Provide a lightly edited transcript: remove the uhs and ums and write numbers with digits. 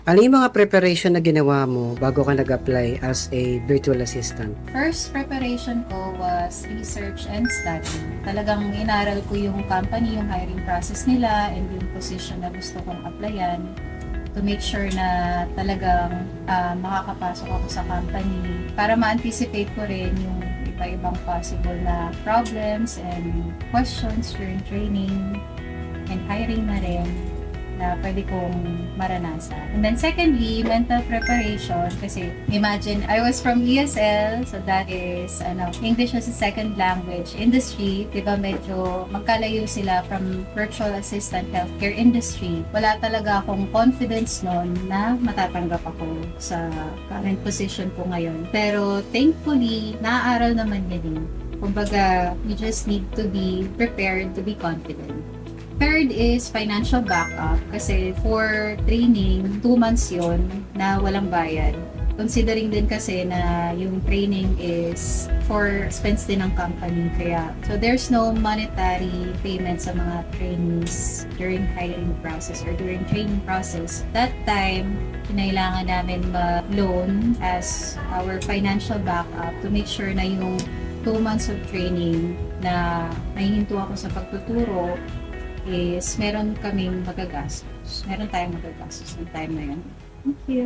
Ano yung mga preparation na ginawa mo bago ka nag-apply as a virtual assistant? First preparation ko was research and study. Talagang inaral ko yung company, yung hiring process nila, and yung position na gusto kong applyan to make sure na talagang makakapasok ako sa company para ma-anticipate ko rin yung iba-ibang possible na problems and questions during training and hiring na rin na pwede kong maranasan. And then secondly, mental preparation kasi imagine, I was from ESL, so that is English as a second language industry. Diba medyo magkalayo sila from virtual assistant healthcare industry. Wala talaga akong confidence noon na matatanggap ako sa current position ko ngayon. Pero thankfully, naaaral naman niya din. Kumbaga, you just need to be prepared to be confident. Third is financial backup kasi for training, 2 months yon na walang bayad. Considering din kasi na yung training is for expense din ng company. Kaya, so there's no monetary payment sa mga trainees during hiring process or during training process. That time, kinailangan namin mag-loan as our financial backup to make sure na yung 2 months of training na nahihinto ako sa pagtuturo is meron kaming magagastos. Meron tayong magagastos ng time na yun. Thank you.